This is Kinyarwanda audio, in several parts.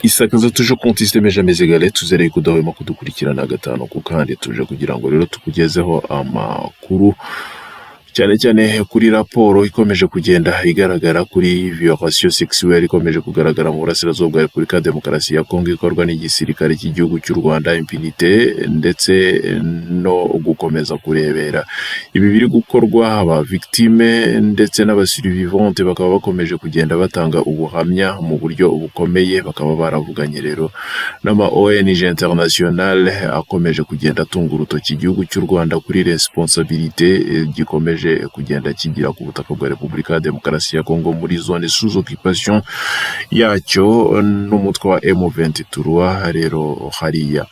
Isakaza tuje konti systeme jamais égalé tuzereye kudahwema kudukurikirana gatano ku kandi tuje kugira ngo rero tukugezeho amakuru cyane cyane kuri raporo ikomeje kugenda igaragara kuri violation sexuelle ikomeje kugaragara mu burasirazuba bwa Repubulika ya Demokarasi ya Kongo ikorwa n'igisirikare cy'igihugu cy'u Rwanda impunité ndetse no gukomeza kurebera ibi biri gukorwa aba victime ndetse n'abasurvivante bakaba bakomeje kugenda batanga ubuhamya mu buryo bukomeye bakaba baravuganye rero n'ama ONG international akomeje kugenda atunga urutoki igihugu cy'u Rwanda kuri responsabilité gikomeje kugenda kigira ku butaka bwa Repubulika ya Demokarasi ya Kongo muri zone sous occupation yacyo n'umutwe wa M23 rero hariya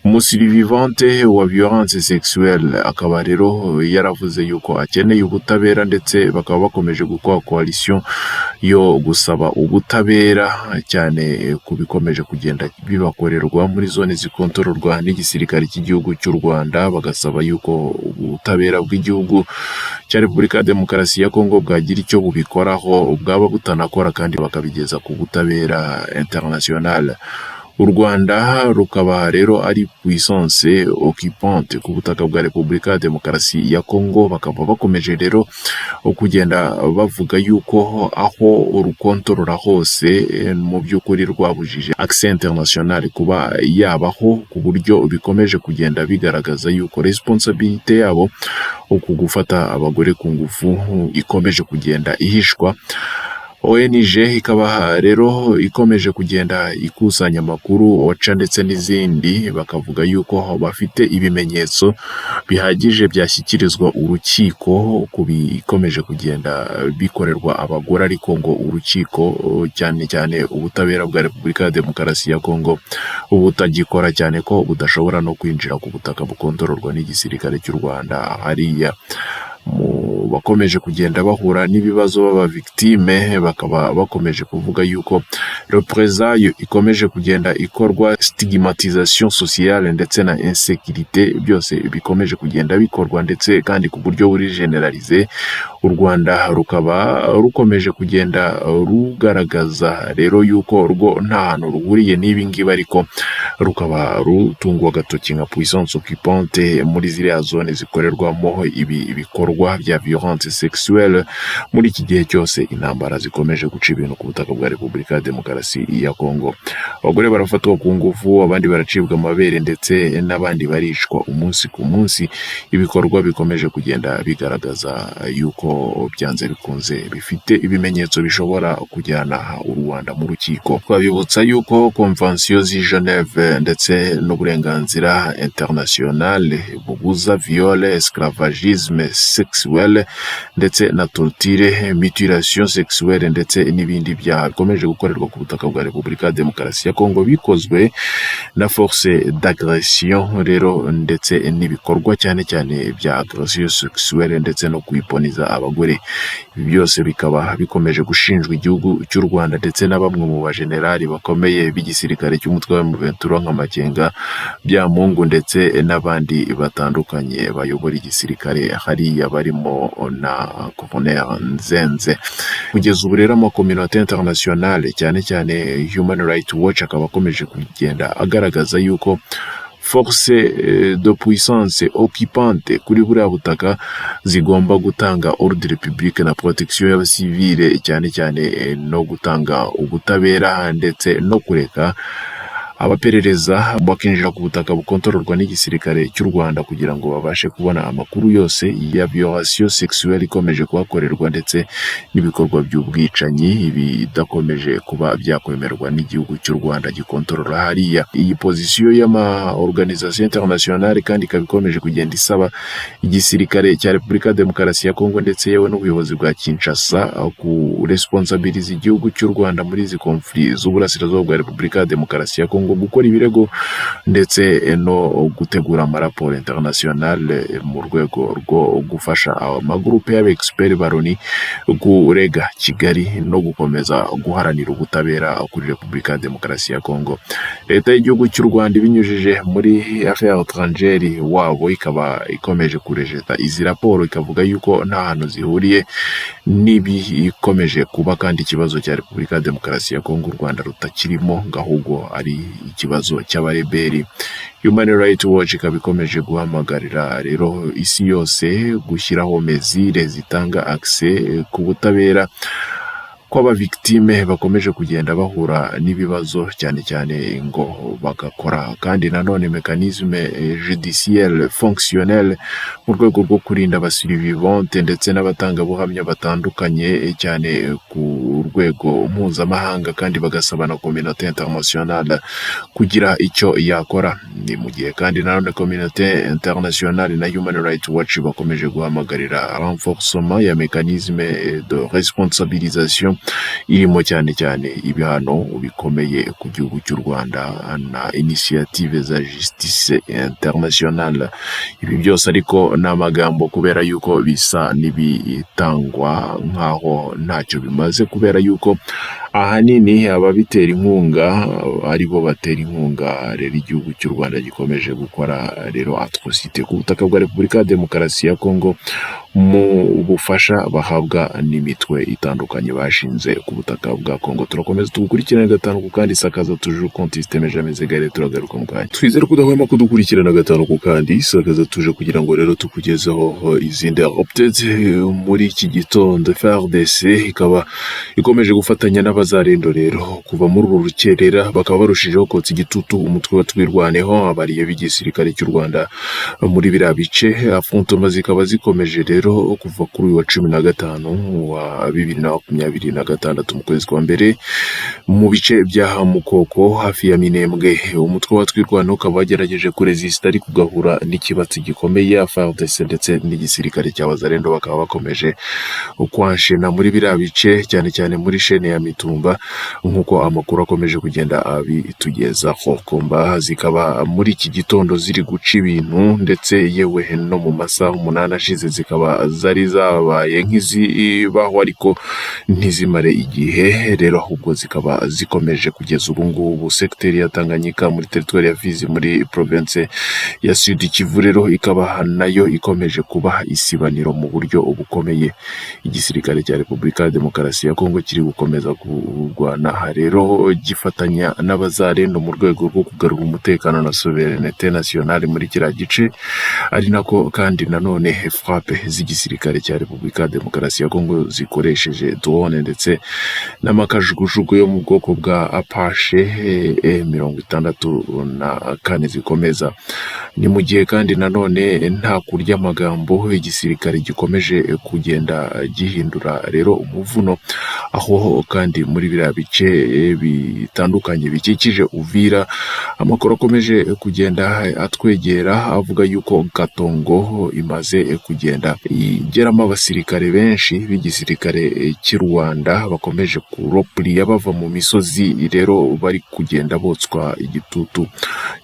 umusurvivante wa violence sexuelle akaba rero yaravuze yuko akeneye ubutabera ndetse bakaba bakomeje gukora coalition yo gusaba ubutabera cyane kubikomeje kugenda bibakorerwa muri zone zikontororwa n'igisirikare cy'igihugu cy'u Rwanda bagasaba yuko ubutabera bw'igihugu cya Repubulika ya Demokarasi ya Kongo bwagira icyo bubikoraho bwaba butanakora kandi bakabigeza ku butabera international. U Rwanda rukaba rero ari puissance occupante ku butaka bwa Repubulika ya Demokarasi ya Kongo bakaba bakomeje rero kugenda bavuga yuko aho urukontorora hose mu by'ukuri rwabujije accès international kuba yabaho ku buryo bikomeje kugenda bigaragaza yuko responsabilité yabo ukugufata abagore ku ngufu ikomeje kugenda ihishwa. ONG ikaba rero ikomeje kugenda ikusanya amakuru OCHA ndetse n'izindi bakavuga yuko bafite ibimenyetso bihagije byashyikirizwa urukiko kubikomeje kugenda bikorerwa abagore ariko ngo urukiko cyane cyane ubutabera bwa Repubulika ya Demokarasi ya Kongo ubutagikora cyane ko budashobora no kwinjira ku butaka bukontororwa n'igisirikare cy'u Rwanda hariya bakomeje kugenda bahura n'ibibazo baba victime bakaba bakomeje kuvuga yuko represailles ikomeje kugenda ikorwa stigmatisation sociale ndetse na insécurité byose bikomeje kugenda bikorwa ndetse kandi ku buryo buri generalize u Rwanda rukaba rukomeje kugenda rugaragaza rero yuko rwo nta hantu ruhuriye n'ibi ngibi ariko rukaba rutungwa agatoki nka puissance occupante muri ziriya zone zikorerwamo ibi bikorwa bya violence sexuelle muri iki gihe cyose intambara zikomeje guca ibintu ku butaka bwa Repubulika ya Demokarasi ya Kongo. Abagore barafatwa ku ngufu abandi baracibwa amabere ndetse n'abandi barishwa umunsi ku munsi ibikorwa bikomeje kugenda bigaragaza yuko byanze bikunze bifite ibimenyetso bishobora kujyana u Rwanda mu rukiko. Twabibutsa yuko convention z'i Genève ndetse n'uburenganzira international bubuza viole esclavagisme sexuelle ndetse na torture mutilation sexuelle ndetse n'ibindi byaha bikomeje gukorerwa ku butaka bwa Repubulika ya Demokarasi ya Kongo bikozwe na force d'agression rero ndetse n'ibikorwa cyane cyane bya agression sexuelle ndetse no kwiponiza abagore. Ibi byose bikaba bikomeje gushinjwa igihugu cy'u Rwanda ndetse na bamwe mu bajenerali bakomeye b'igisirikare cy'umutwe wa M23 nka Makenga bya Mungu ndetse n'abandi batandukanye bayobora igisirikare hariya barimo na Colonel Nzenze. Kugeza ubu rero amakominote internationale cyane cyane Human Rights Watch akaba akomeje kugenda agaragaza yuko force de puissance occupante kuri buriya butaka zigomba gutanga ordre public na protection y'abasivile cyane cyane no gutanga ubutabera ndetse no kureka abaperereza bakinjira ku butaka bukontororwa n'igisirikare cy'u Rwanda kugira ngo babashe kubona amakuru yose ya violation sexuelle ikomeje kuhakorerwa ndetse n'ibikorwa by'ubwicanyi bidakomeje kuba byakwemerwa n'igihugu cy'u Rwanda gikontorora hariya. Iyi position y'ama organisation internationale kandi ikabikomeje kugenda isaba igisirikare cya Repubulika ya Demokarasi ya Kongo ndetse yewe n'ubuyobozi bwa Kinshasa ku responsabilize igihugu cy'u Rwanda muri izi conflit z'uburasirazuba bwa Repubulika ya Demokarasi ya Kongo Kongo gukora ibirego ndetse no gutegura amaraporo international mu rwego rwo gufasha amagurupe y'abexpert baroni kurega Kigali no gukomeza guharanira ubutabera kuri Repubulika ya Demokarasi ya Kongo. Leta y'igihugu cy'u Rwanda ibinyujije muri affaires étrangères wabo ikaba ikomeje kurejeta izi raporo ikavuga yuko nta hantu zihuriye nibi ikomeje kuba kandi ikibazo cya Repubulika ya Demokarasi ya Kongo u Rwanda rutakirimo ahubwo ari ikibazo cy'abareberi. Human Rights Watch ikaba ikomeje guhamagarira rero isi yose gushyiraho mezire zitanga accès ku butabera kw'aba victime bakomeje kugenda bahura n'ibibazo cyane cyane ngo bagakora kandi nanone mécanisme judiciaire fonctionnel mu rwego rwo kurinda abasirivivante ndetse n'abatangabuhamya batandukanye cyane ku rwego mpuzamahanga kandi bagasaba na communauté internationale kugira icyo yakora. Ni mu gihe kandi nanone communauté internationale na Human Rights Watch bakomeje guhamagarira renforcement ya mécanisme de responsabilisation irimo cyane cyane ibihano bikomeye ku gihugu cy'u Rwanda na initiative za justice internationale. Ibi byose ariko n'amagambo kubera yuko bisa n'ibitangwa nkaho ntacyo bimaze kubera yuko ahanini ababitera inkunga aribo batera inkunga rero igihugu cy'u Rwanda gikomeje gukora rero atrocité ku butaka bwa Repubulika ya Demokarasi ya Kongo mu bufasha bahabwa n'imitwe itandukanye bashinze ku butaka bwa Kongo. Turakomeza tugukurikirana gatanu ku kandi sakaza toujours compte système jamais égalé. Turagaruka mu kanya twizere kudahwema kudukurikirana gatanu ku kandi sakaza tuje kugira ngo rero tukugezeho izindi updates muri iki gitondo. FARDC ikaba ikomeje gufatanya n'abazarendo rero kuva muri uru rukerera bakaba barushijeho kotsa igitutu umutwe watwirwaneho abariye b'igisirikare cy'u Rwanda muri biriya bice. Affrontement zikaba zikomeje rero kuva kuri uyu wa 15 wa 2026 mu kwezi kwa mbere mu bice bya Mukoko hafi ya Minembwe. Umutwe watwirwaneho ukaba wagerageje kuresista ari kugahura n'ikibatsi gikomeye. FARDC ndetse n'igisirikare cy'abazarendo bakaba bakomeje kwanshena muri biriya bice cyane cyane muri shene ya Mitumba nkuko amakuru akomeje kugenda abitugezaho. Komba zikaba muri iki gitondo ziri guca ibintu ndetse yewe no mu masaha 8 ashize zikaba zari zabaye nk'izibaho ariko ntizimare igihe rero ahubwo zikaba zikomeje kugeza ubu ngubu. Secteur ya Tanganyika muri territoire ya Fizi muri province ya Sud Kivu rero ikaba nayo ikomeje kuba isibaniro mu buryo bukomeye. Igisirikare cya Repubulika ya Demokarasi ya Kongo kiri gukomeza kurwana rero gifatanya n'abazarendo mu rwego rwo kugarura umutekano na souveraineté nationale muri kiriya gice, ari nako kandi nanone frappe z'igisirikare cya Repubulika ya Demokarasi ya Kongo zikoresheje drone ndetse n'amakajugujugu yo mu bwoko bwa Apache M64 zikomeza. Ni mu gihe kandi nanone nta kurya amagambo igisirikare gikomeje kugenda gihindura rero umuvuno aho kandi muri biriya bice bitandukanye bikikije Uvira amakuru akomeje kugenda atwegera avuga yuko Katongo imaze kugenda igeramo abasirikare benshi b'igisirikare cy'u Rwanda bakomeje kuropuriya bava mu misozi rero bari kugenda botswa igitutu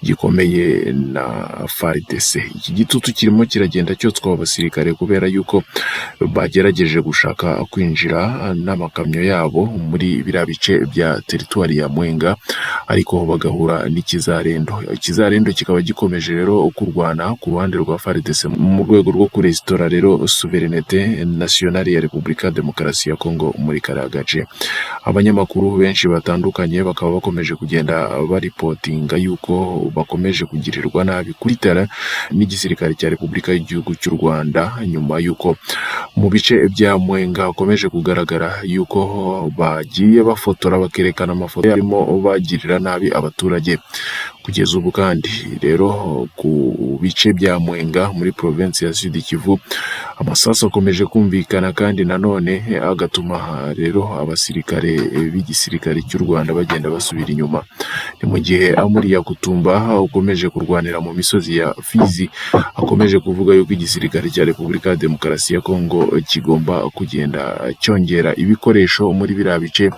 gikomeye na FARDC. Iki gitutu kirimo kiragenda cyotswa abasirikare kubera yuko bagerageje gushaka kwinjira n'amakamyo yabo muri biriya bice bya territoire ya Mwenga ariko bagahura n'ikizarendo. Ikizarendo kikaba gikomeje rero kurwana ku ruhande rwa FARDC mu rwego rwo kurestora rero souveraineté nationale ya Repubulika ya Demokarasi ya Kongo muri kariya gace. Abanyamakuru benshi batandukanye bakaba bakomeje kugenda baripotinga yuko bakomeje kugirirwa nabi kuri tara n'igisirikare cya Repubulika y'igihugu cy'u Rwanda nyuma yuko mu bice bya Mwenga hakomeje kugaragara yuko bagiye bafotora bakerekana amafoto yarimo bagirira nabi abaturage. Kugeza ubu kandi rero ku bice bya Mwenga muri province ya Sud Kivu Amasasu akomeje kumvikana kandi nanone agatuma rero abasirikare b'igisirikare cy'u Rwanda bagenda basubira inyuma. Ni mu gihe Amuri Yakutumba ukomeje kurwanira mu misozi ya Fizi akomeje kuvuga yuko igisirikare cya Repubulika ya Demokarasi ya Kongo kigomba kugenda cyongera ibikoresho muri biriya bice,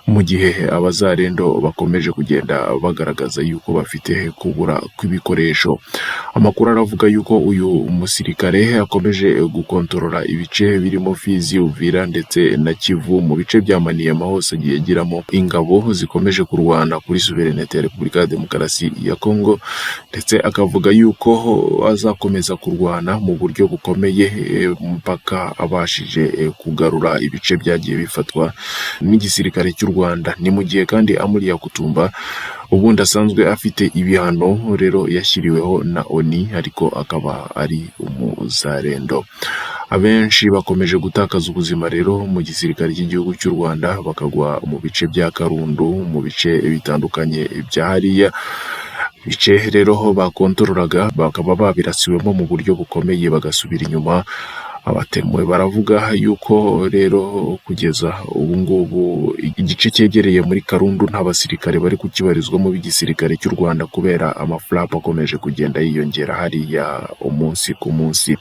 mu gihe abazarendo bakomeje kugenda bagaragaza yuko bafite kubura kw'ibikoresho. Amakuru aravuga yuko uyu musirikare akomeje gukontorora ibice birimo Fizi, Uvira ndetse na Kivu, mu bice bya Maniema hose agiye agiramo ingabo zikomeje kurwana kuri suverenite ya Repubulika ya Demokarasi ya Kongo, ndetse akavuga yuko azakomeza kurwana mu buryo bukomeye mpaka abashije kugarura ibice byagiye bifatwa n'igisirikare cy'u Rwanda. Ni mu gihe kandi Amuri Yakutumba ubundi asanzwe afite ibihano rero yashyiriweho na ONU, ariko akaba ari umuzarendo. Abenshi bakomeje gutakaza ubuzima rero mu gisirikare cy'igihugu cy'u Rwanda, bakagwa mu bice bya Karundu, mu bice bitandukanye bya hariya bice rero bakontorolaga, bakaba babirasiwemo mu buryo bukomeye bagasubira inyuma. Abatemuwe baravuga yuko rero kugeza ubu ngubu igice cyegereye muri Karundu nta basirikare bari kukibarizwamo b'igisirikare cy'u Rwanda, kubera amaflap akomeje kugenda yiyongera hariya umunsi ku munsi.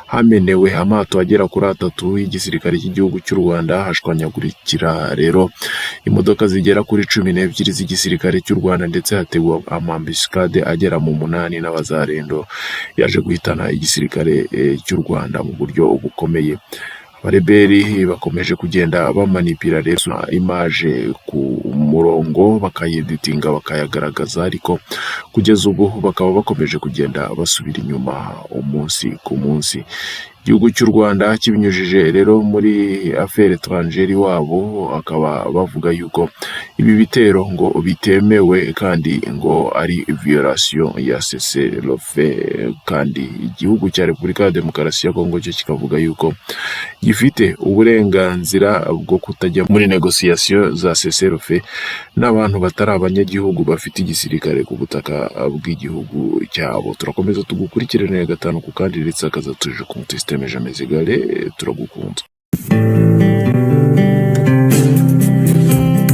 Hamenewe amato agera kuri 3 y'igisirikare cy'igihugu cy'u Rwanda, hashwanyagurikira rero imodoka zigera kuri 12 z'igisirikare cy'u Rwanda, ndetse hateguwe amambuscade agera mu 8 n'abazarendo yaje guhitana igisirikare cy'u Rwanda mu buryo bukomeye. Abareberi bakomeje kugenda bamanipira rero image ku murongo bakayeditinga bakayagaragaza, ariko kugeza ubu bakaba bakomeje kugenda basubira inyuma umunsi ku munsi. Igihugu cy'u Rwanda kibinyujije rero muri affaire étrangère wabo, akaba bavuga yuko ibi bitero ngo bitemewe kandi ngo ari violation ya cessez-le-feu, kandi igihugu cya Repubulika ya Demokarasi ya Kongo cyo kikavuga yuko gifite uburenganzira bwo kutajya muri negociation za cessez-le-feu n'abantu batari abanyagihugu bafite igisirikare ku butaka bw'igihugu cyabo. Turakomeza tugukurikirane gatanu ku kandi, ndetse akaza tuje ku systeme jamais égalé. Turagukunda.